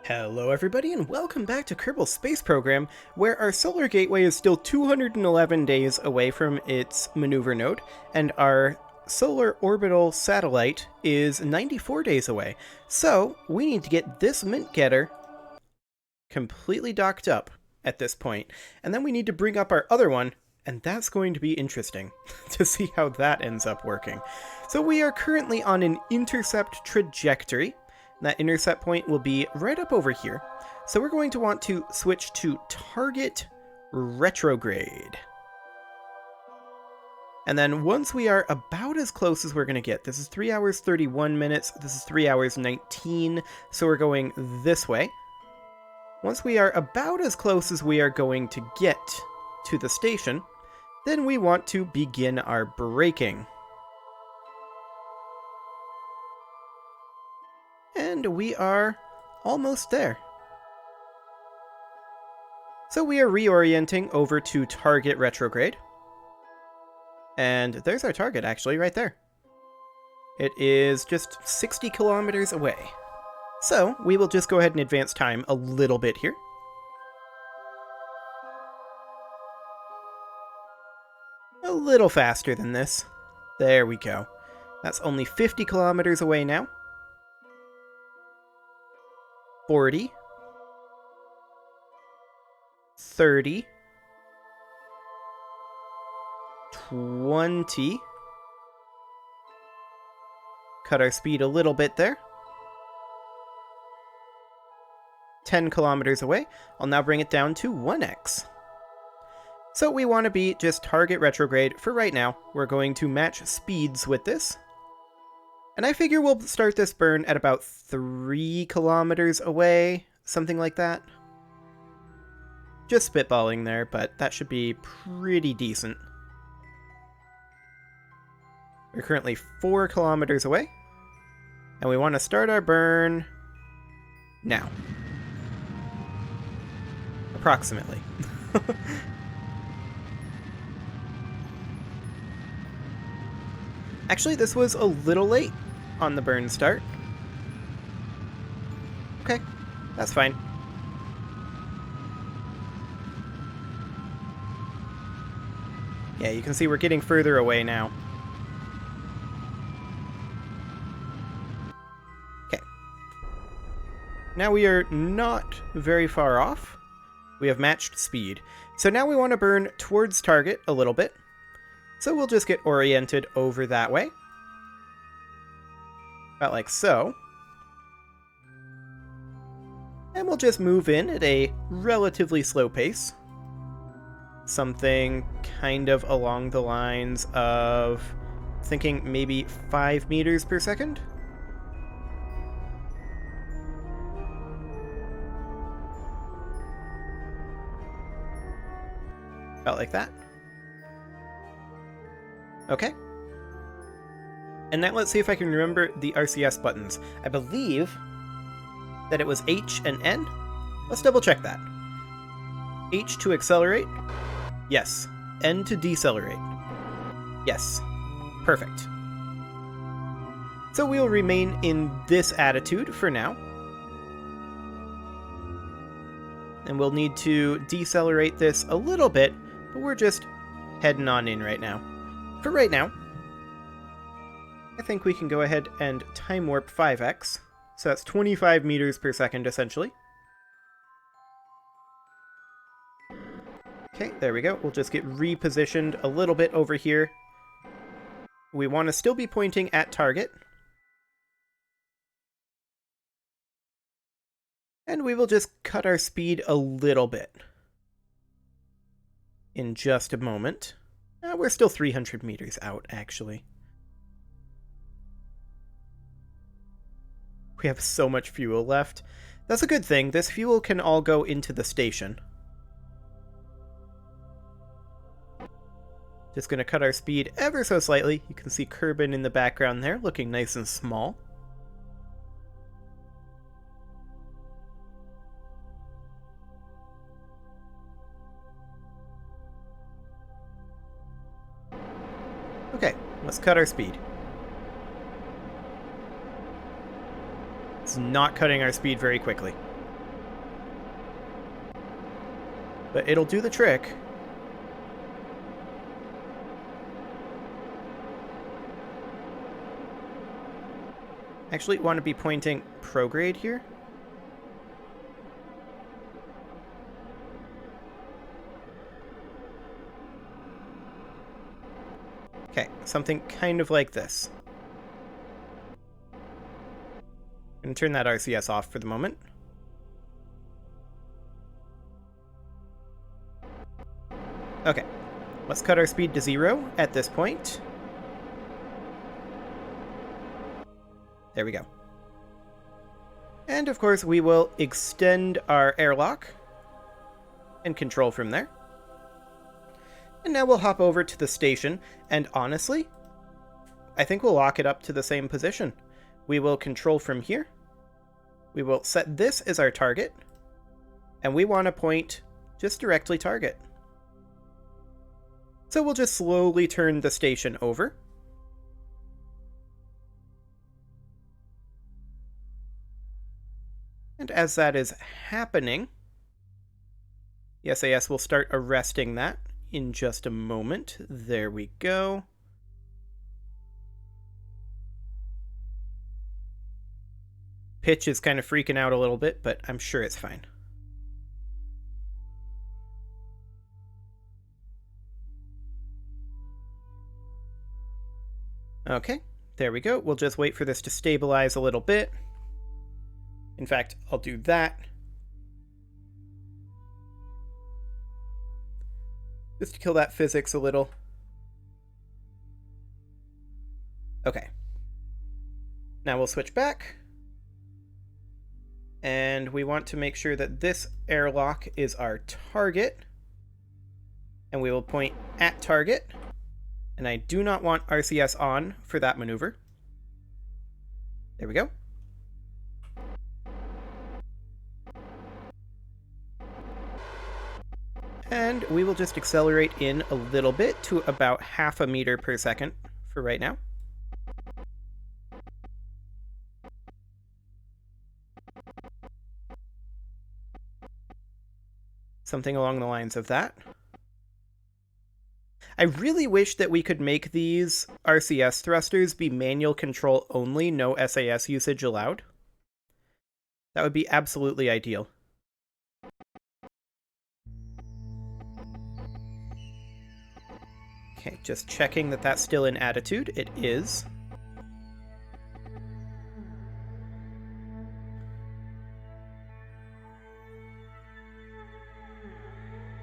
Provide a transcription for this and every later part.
Hello everybody and welcome back to Kerbal Space Program, where our solar gateway is still 211 days away from its maneuver node, and our solar orbital satellite is 94 days away. So, we need to get this mint getter completely docked up at this point, and then we need to bring up our other one, and that's going to be interesting to see how that ends up working. So we are currently on an intercept trajectory. That intercept point will be right up over here. So we're going to want to switch to target retrograde. And then once we are about as close as we're going to get, this is 3 hours 31 minutes, this is 3 hours 19, so we're going this way. Once we are about as close as we are going to get to the station, then we want to begin our braking. And we are almost there. So we are reorienting over to target retrograde. And there's our target, actually, right there. It is just 60 kilometers away. So we will just go ahead and advance time a little bit here. A little faster than this. There we go. That's only 50 kilometers away now. 40, 30, 20, cut our speed a little bit there, 10 kilometers away. I'll now bring it down to 1x. So we want to be just target retrograde for right now. We're going to match speeds with this. And I figure we'll start this burn at about 3 kilometers away, something like that. Just spitballing there, but that should be pretty decent. We're currently 4 kilometers away, and we want to start our burn now. Approximately. Actually, this was a little late on the burn start. Okay, that's fine. Yeah, you can see we're getting further away now. Okay. Now we are not very far off. We have matched speed. So now we want to burn towards target a little bit. So we'll just get oriented over that way. About like so. And we'll just move in at a relatively slow pace. Something kind of along the lines of thinking maybe 5 meters per second. About like that. Okay. And now let's see if I can remember the RCS buttons. I believe that it was H and N. Let's double check that. H to accelerate. Yes. N to decelerate. Yes. Perfect. So we'll remain in this attitude for now. And we'll need to decelerate this a little bit, but we're just heading on in right now. For right now, I think we can go ahead and time warp 5x. So that's 25 meters per second, essentially. Okay, there we go. We'll just get repositioned a little bit over here. We want to still be pointing at target. And we will just cut our speed a little bit in just a moment. We're still 300 meters out, actually. We have so much fuel left. That's a good thing. This fuel can all go into the station. Just going to cut our speed ever so slightly. You can see Kerbal in the background there, looking nice and small. Okay, let's cut our speed. It's not cutting our speed very quickly. but it'll do the trick. Actually, want to be pointing prograde here. Okay, something kind of like this. I'm going to turn that RCS off for the moment. Okay, let's cut our speed to 0 at this point. There we go. And of course, we will extend our airlock and control from there. And now we'll hop over to the station, and honestly, I think we'll lock it up to the same position. We will control from here. We will set this as our target, and we want to point just directly target. So we'll just slowly turn the station over. And as that is happening, the SAS will start arresting that in just a moment. There we go. Pitch is kind of freaking out a little bit, but I'm sure it's fine. Okay, there we go. We'll just wait for this to stabilize a little bit. In fact, I'll do that. Just to kill that physics a little. Okay. Now we'll switch back. And we want to make sure that this airlock is our target. And we will point at target. And I do not want RCS on for that maneuver. There we go. And we will just accelerate in a little bit to about 0.5 meters per second for right now. Something along the lines of that. I really wish that we could make these RCS thrusters be manual control only, no SAS usage allowed. That would be absolutely ideal. Okay, just checking that that's still in attitude. It is.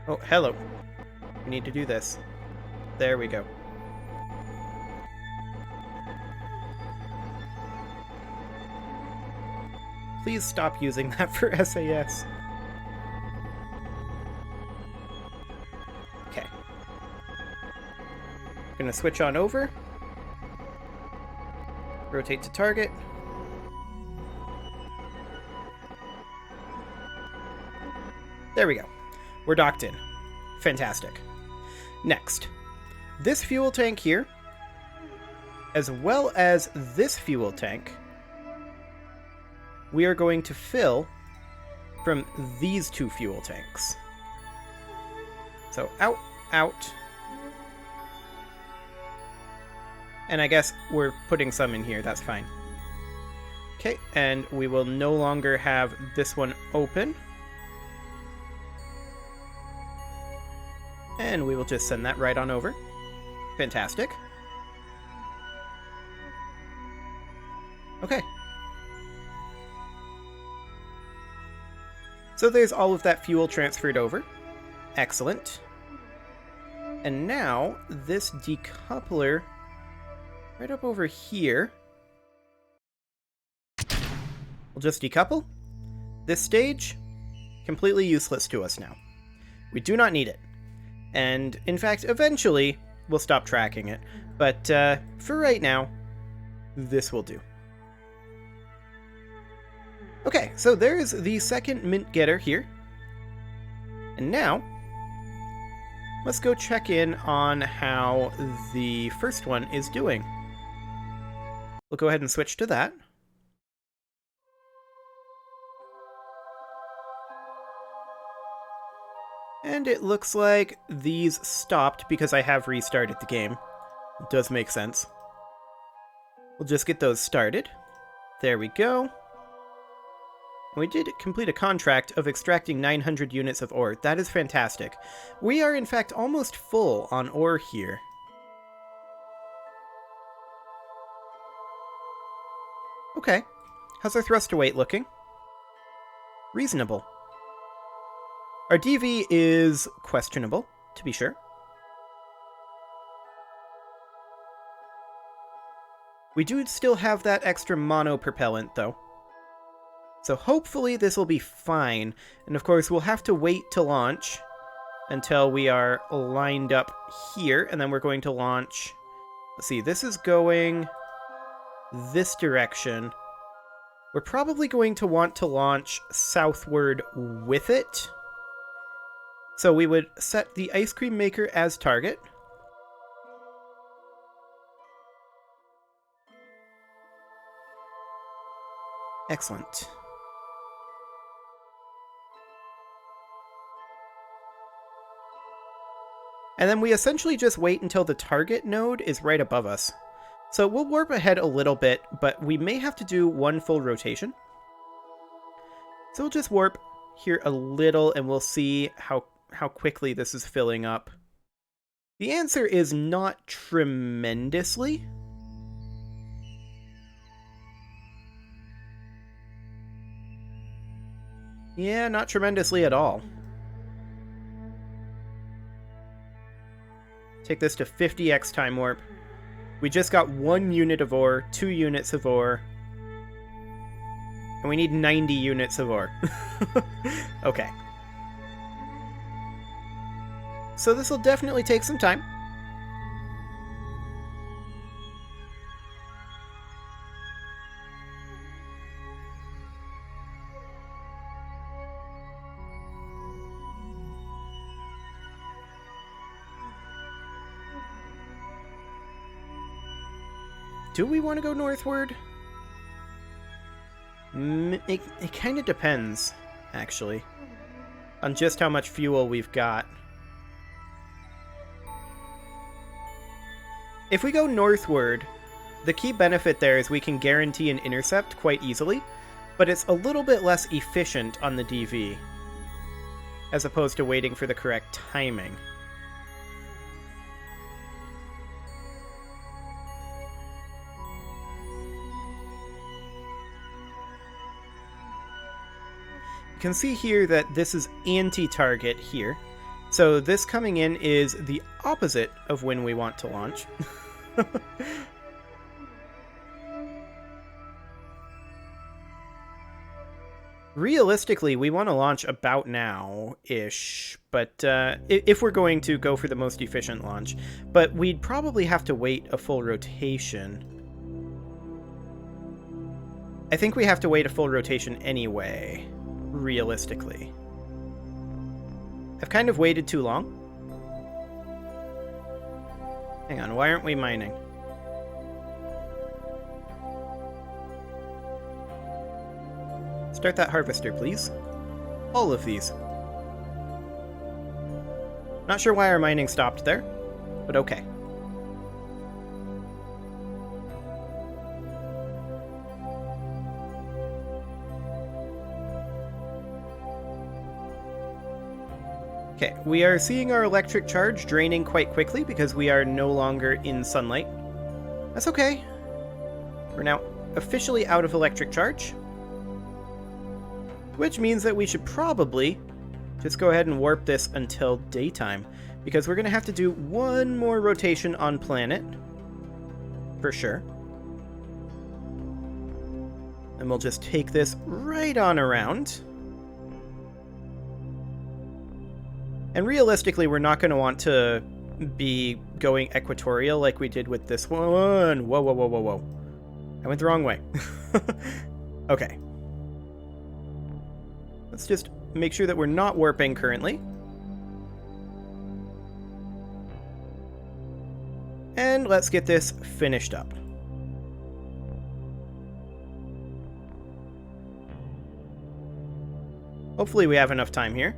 Oh, hello. We need to do this. There we go. Please stop using that for SAS. Okay. Gonna switch on over. Rotate to target. There we go. We're docked in. Fantastic. Next. This fuel tank here, as well as this fuel tank, we are going to fill from these two fuel tanks. So out, out. And I guess we're putting some in here, that's fine. Okay, and we will no longer have this one open. And we will just send that right on over. Fantastic. Okay. So there's all of that fuel transferred over. Excellent. And now, this decoupler, right up over here, we'll just decouple. This stage, completely useless to us now. We do not need it. And, in fact, eventually, we'll stop tracking it. But, for right now, this will do. Okay, so there's the second mint getter here. And now, let's go check in on how the first one is doing. We'll go ahead and switch to that. And it looks like these stopped because I have restarted the game. It does make sense. We'll just get those started. There we go. We did complete a contract of extracting 900 units of ore. That is fantastic. We are in fact almost full on ore here. Okay. How's our thruster weight looking? Reasonable. Our DV is questionable, to be sure. We do still have that extra mono propellant, though. So hopefully this will be fine. And of course, we'll have to wait to launch until we are lined up here. And then we're going to launch... Let's see, this is going this direction. We're probably going to want to launch southward with it. So we would set the ice cream maker as target. Excellent. And then we essentially just wait until the target node is right above us. So we'll warp ahead a little bit, but we may have to do one full rotation. So we'll just warp here a little and we'll see how quickly this is filling up. The answer is not tremendously. Yeah, not tremendously at all. Take this to 50x time warp. We just got 1 unit of ore, 2 units of ore. And we need 90 units of ore. Okay. So this will definitely take some time. Do we want to go northward? It kind of depends, actually, on just how much fuel we've got. If we go northward, the key benefit there is we can guarantee an intercept quite easily, but it's a little bit less efficient on the DV, as opposed to waiting for the correct timing. You can see here that this is anti-target here. So this coming in is the opposite of when we want to launch. Realistically, we want to launch about now-ish, but if we're going to go for the most efficient launch. But we'd probably have to wait a full rotation. I think we have to wait a full rotation anyway, realistically. I've kind of waited too long. Hang on, why aren't we mining? Start that harvester, please. All of these. Not sure why our mining stopped there, but okay. Okay, we are seeing our electric charge draining quite quickly because we are no longer in sunlight. That's okay. We're now officially out of electric charge. Which means that we should probably just go ahead and warp this until daytime, because we're going to have to do one more rotation on planet, for sure. And we'll just take this right on around. And realistically, we're not going to want to be going equatorial like we did with this one. Whoa, whoa, whoa, whoa, whoa. I went the wrong way. Okay. Let's just make sure that we're not warping currently. And let's get this finished up. Hopefully we have enough time here.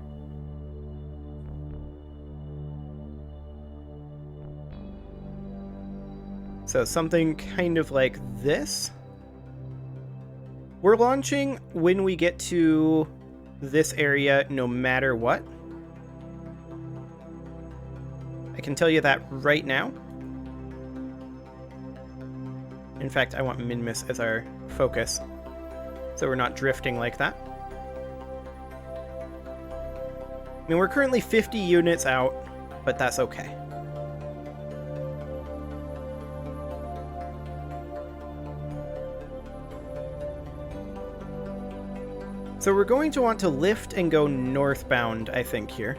So something kind of like this. We're launching when we get to this area no matter what. I can tell you that right now. In fact, I want Minmus as our focus, so we're not drifting like that. I mean, we're currently 50 units out, but that's okay. So we're going to want to lift and go northbound, I think, here.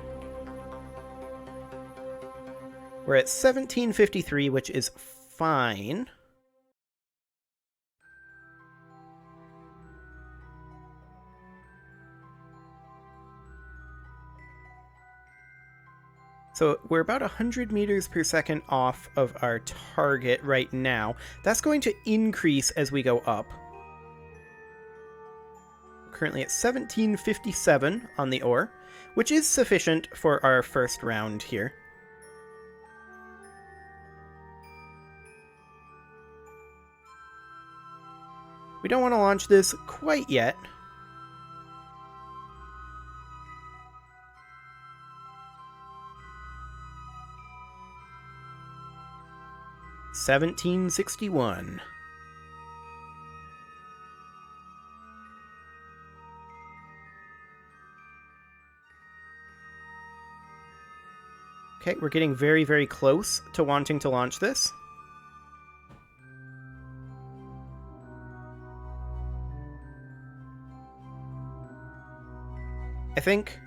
We're at 1753, which is fine. So we're about 100 meters per second off of our target right now. That's going to increase as we go up. We're currently at 1757 on the ore, which is sufficient for our first round here. We don't want to launch this quite yet. $17.61. Okay, we're getting very, very close to wanting to launch this. I think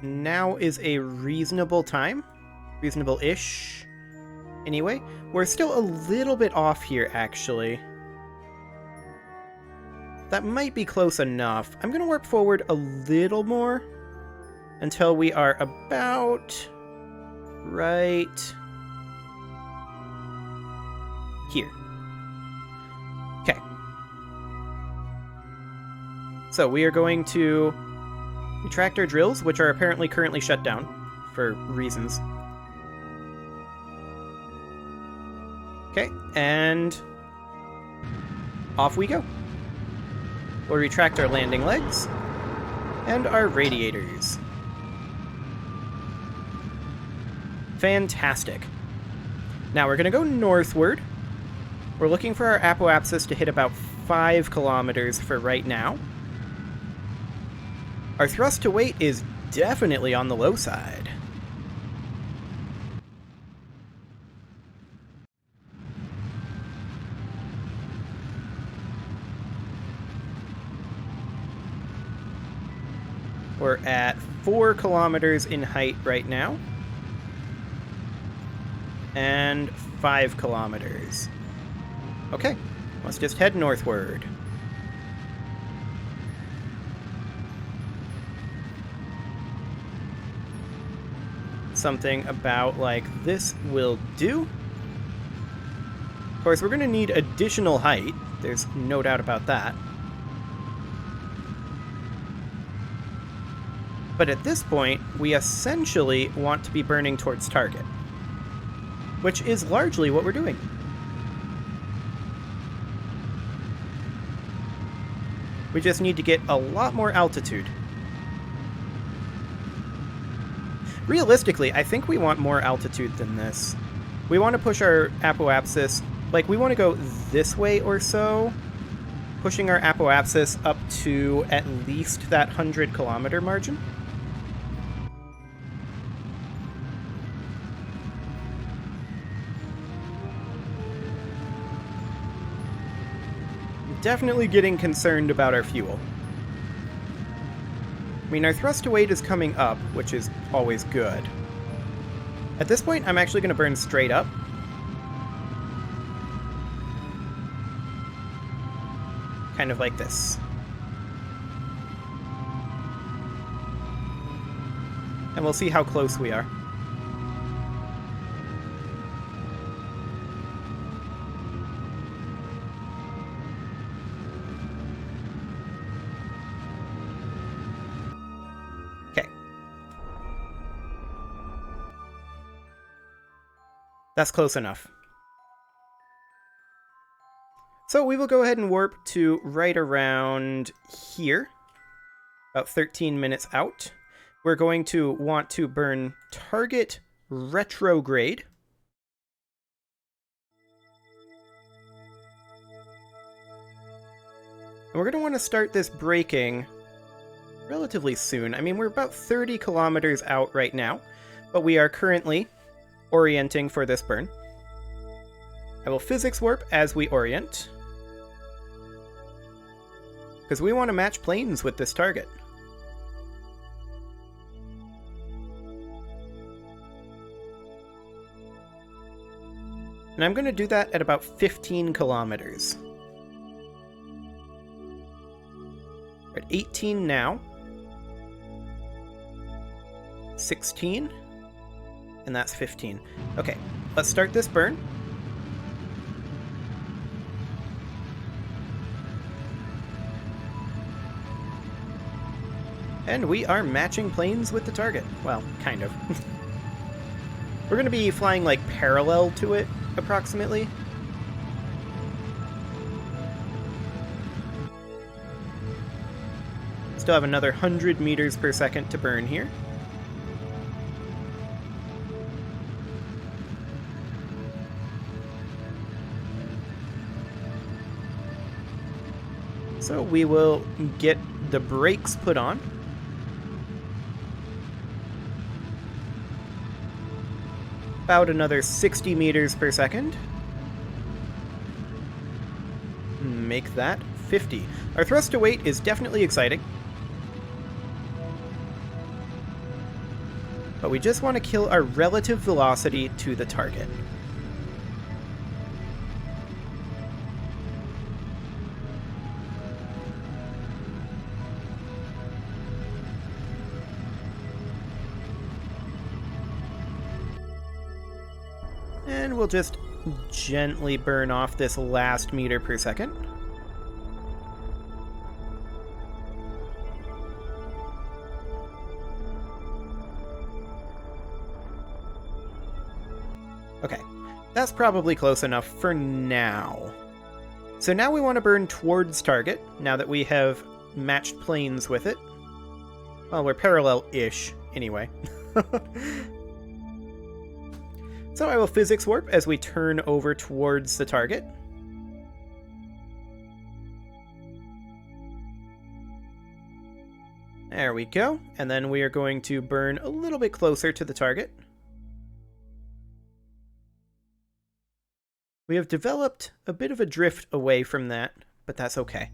now is a reasonable time. Reasonable-ish. Anyway, we're still a little bit off here, actually. That might be close enough. I'm going to warp forward a little more until we are about right here. Okay. So we are going to retract our drills, which are apparently currently shut down for reasons. Okay, and off we go. We'll retract our landing legs and our radiators. Fantastic. Now we're going to go northward. We're looking for our apoapsis to hit about 5 kilometers for right now. Our thrust to weight is definitely on the low side. We're at 4 kilometers in height right now. And 5 kilometers. Okay, let's just head northward. Something about like this will do. Of course, we're going to need additional height. There's no doubt about that. But at this point, we essentially want to be burning towards target, which is largely what we're doing. We just need to get a lot more altitude. Realistically, I think we want more altitude than this. We want to push our apoapsis, like we want to go this way or so, pushing our apoapsis up to at least that 100-kilometer margin. Definitely getting concerned about our fuel. I mean, our thrust to weight is coming up, which is always good. At this point, I'm actually going to burn straight up. Kind of like this. And we'll see how close we are. That's close enough. So we will go ahead and warp to right around here, about 13 minutes out. We're going to want to burn target retrograde. And we're going to want to start this braking relatively soon. I mean, we're about 30 kilometers out right now, but we are currently orienting for this burn. I will physics warp as we orient, because we want to match planes with this target. And I'm going to do that at about 15 kilometers. We're at 18 now. 16. And that's 15. Okay, let's start this burn. And we are matching planes with the target. Well, kind of. We're going to be flying, like, parallel to it, approximately. Still have another 100 meters per second to burn here. So we will get the brakes put on. About another 60 meters per second. Make that 50. Our thrust to weight is definitely exciting. But we just want to kill our relative velocity to the target. And we'll just gently burn off this last meter per second. Okay, that's probably close enough for now. So now we want to burn towards target, now that we have matched planes with it. Well, we're parallel-ish, anyway. So I will physics warp as we turn over towards the target. There we go. And then we are going to burn a little bit closer to the target. We have developed a bit of a drift away from that, but that's okay.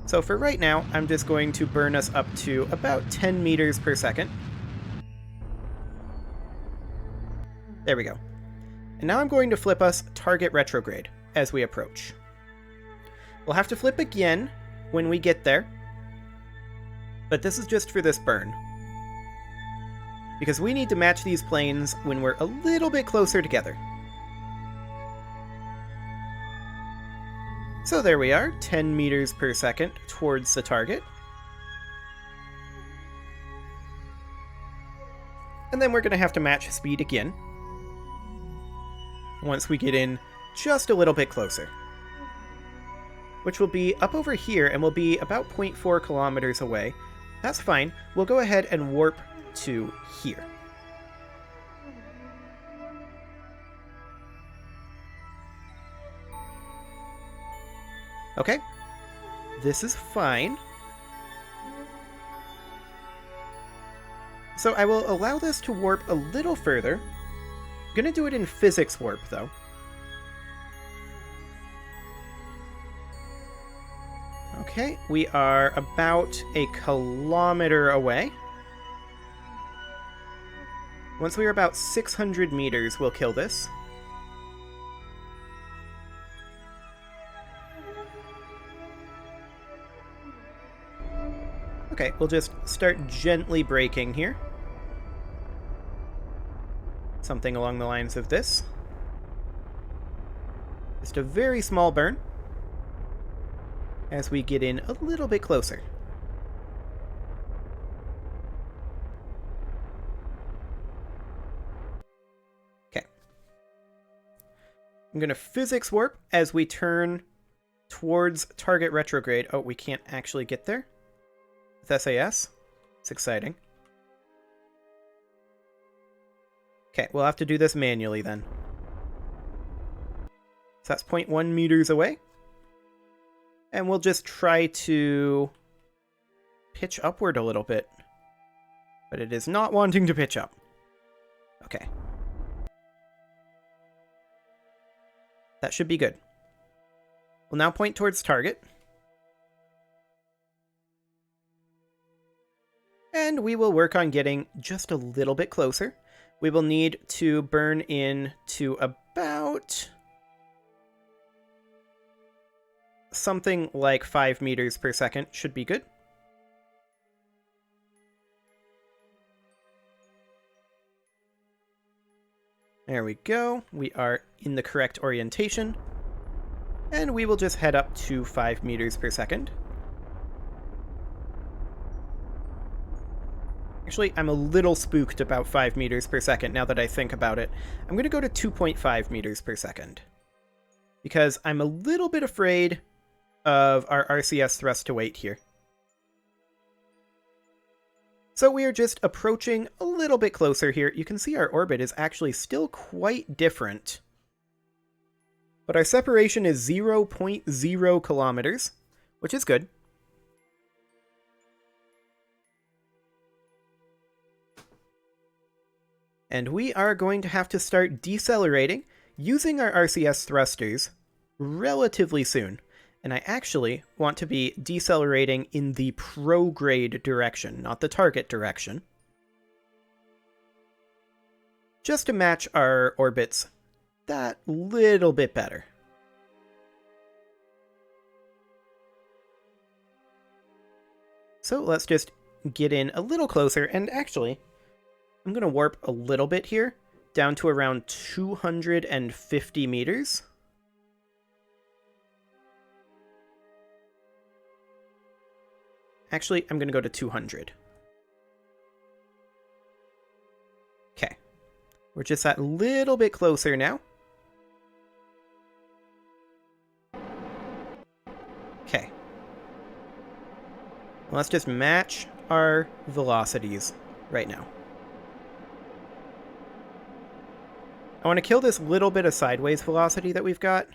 So for right now, I'm just going to burn us up to about 10 meters per second. There we go. And now I'm going to flip us target retrograde as we approach. We'll have to flip again when we get there, but this is just for this burn, because we need to match these planes when we're a little bit closer together. So there we are, 10 meters per second towards the target. And then we're going to have to match speed again once we get in just a little bit closer, which will be up over here and will be about 0.4 kilometers away. That's fine. We'll go ahead and warp to here. Okay, this is fine. So I will allow this to warp a little further. I'm gonna do it in physics warp, though. Okay, we are about a kilometer away. Once we are about 600 meters, we'll kill this. Okay, we'll just start gently braking here. Something along the lines of this. Just a very small burn as we get in a little bit closer. Okay. I'm going to physics warp as we turn towards target retrograde. Oh, we can't actually get there with SAS. It's exciting. Okay, we'll have to do this manually then. So that's 0.1 meters away. And we'll just try to pitch upward a little bit. But it is not wanting to pitch up. Okay. That should be good. We'll now point towards target. And we will work on getting just a little bit closer. We will need to burn in to about something like 5 meters per second should be good. There we go. We are in the correct orientation. And we will just head up to 5 meters per second. Actually, I'm a little spooked about 5 meters per second now that I think about it. I'm going to go to 2.5 meters per second. Because I'm a little bit afraid of our RCS thrust to weight here. So we are just approaching a little bit closer here. You can see our orbit is actually still quite different. But our separation is 0.0 kilometers, which is good. And we are going to have to start decelerating using our RCS thrusters relatively soon. And I actually want to be decelerating in the prograde direction, not the target direction. Just to match our orbits that little bit better. So let's just get in a little closer, and actually, I'm going to warp a little bit here, down to around 250 meters. Actually, I'm going to go to 200. Okay. We're just that little bit closer now. Okay. Let's just match our velocities right now. I want to kill this little bit of sideways velocity that we've got.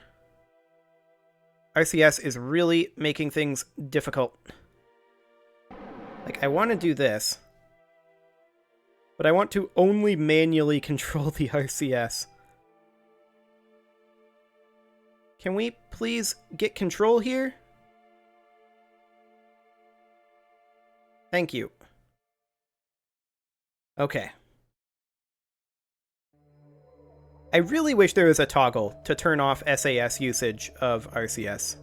RCS is really making things difficult. Like, I want to do this, but I want to only manually control the RCS. Can we please get control here? Thank you. Okay. I really wish there was a toggle to turn off SAS usage of RCS.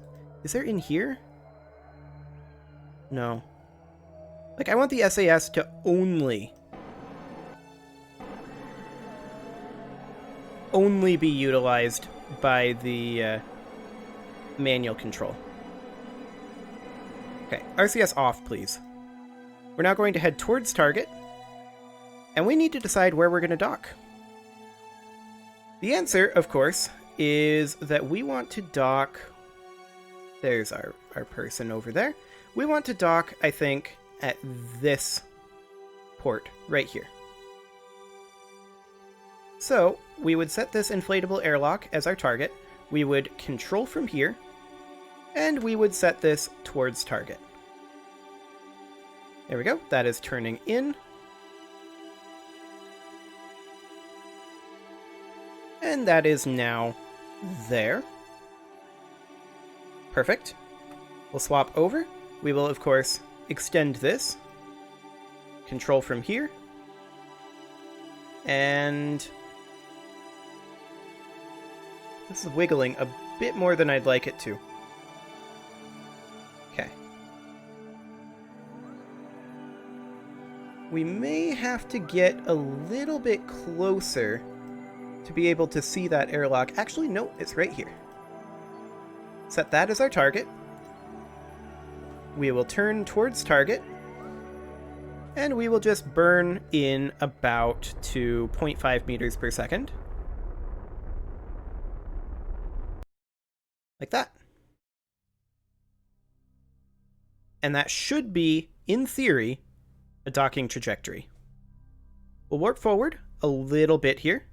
Is there in here? No. Like, I want the SAS to only be utilized by the manual control. Okay, RCS off, please. We're now going to head towards target, and we need to decide where we're going to dock. The answer, of course, is that we want to dock... There's our person over there. We want to dock, I think, at this port right here. So we would set this inflatable airlock as our target. We would control from here, and we would set this towards target. There we go. That is turning in. And that is now there. Perfect. We'll swap over. We will, of course, extend this. Control from here. And this is wiggling a bit more than I'd like it to. Okay. We may have to get a little bit closer to be able to see that airlock. Actually, no, it's right here. Set that as our target. We will turn towards target. And we will just burn in about to 0.5 meters per second. like that. And that should be, in theory, a docking trajectory. We'll warp forward a little bit here.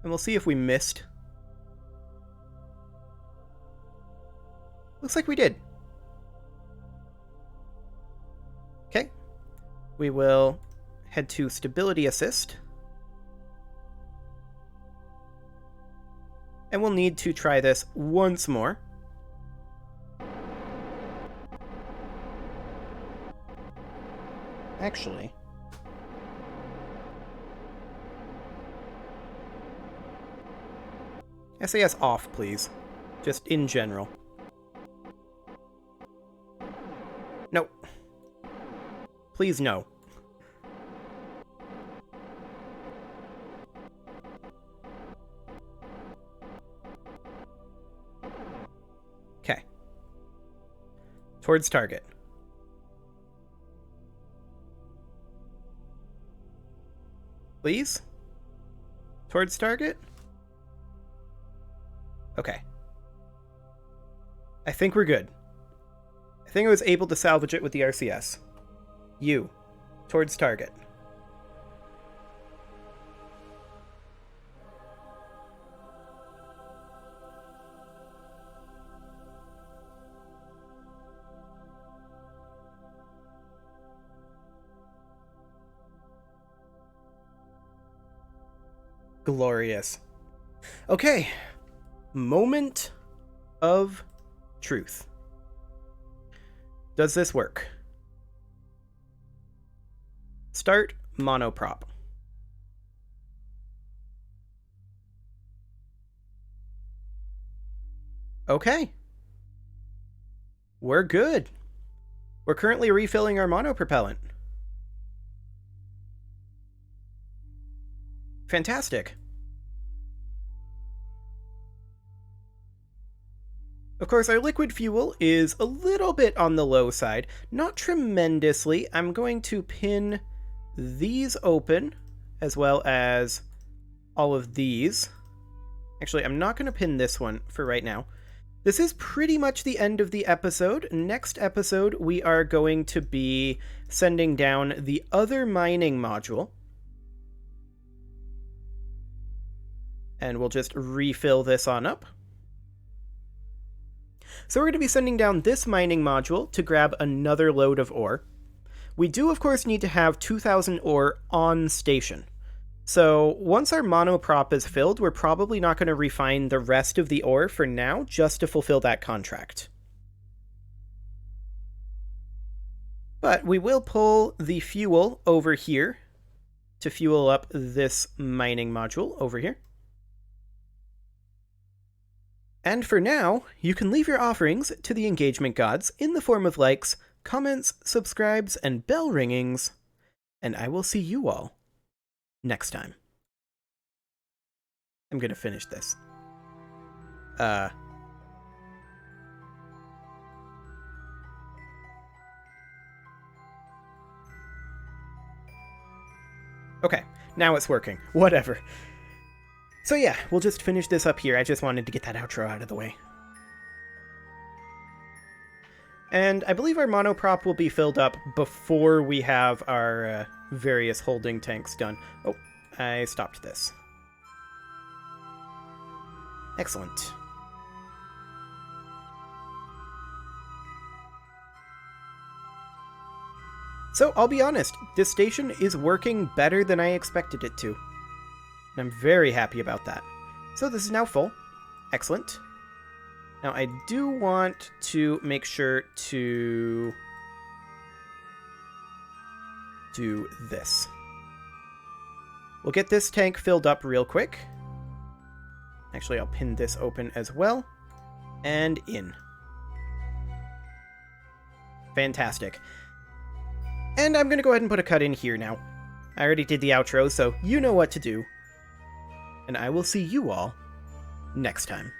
And we'll see if we missed. Looks like we did. Okay. We will head to Stability Assist. And we'll need to try this once more. Actually, SAS off, please. Just in general. No. Please, no. Okay. Towards target. Please? Towards target? Okay. I think we're good. I think I was able to salvage it with the RCS. You. Towards target. Glorious. Okay. Moment of truth. Does this work? Start monoprop. Okay. We're good. We're currently refilling our monopropellant. Fantastic. Of course, our liquid fuel is a little bit on the low side. Not tremendously. I'm going to pin these open, as well as all of these. Actually, I'm not going to pin this one for right now. This is pretty much the end of the episode. Next episode, we are going to be sending down the other mining module. And we'll just refill this on up. So we're going to be sending down this mining module to grab another load of ore. We do, of course, need to have 2,000 ore on station. So once our monoprop is filled, we're probably not going to refine the rest of the ore for now, just to fulfill that contract. But we will pull the fuel over here to fuel up this mining module over here. And for now, you can leave your offerings to the engagement gods in the form of likes, comments, subscribes, and bell ringings, and I will see you all next time. I'm gonna finish this. Okay, now it's working. Whatever. So yeah, we'll just finish this up here. I just wanted to get that outro out of the way. And I believe our monoprop will be filled up before we have our various holding tanks done. Oh, I stopped this. Excellent. So, I'll be honest, this station is working better than I expected it to. And I'm very happy about that. So this is now full. Excellent. Now I do want to make sure to do this. We'll get this tank filled up real quick. Actually, I'll pin this open as well. And in. Fantastic. And I'm going to go ahead and put a cut in here now. I already did the outro, so you know what to do. And I will see you all next time.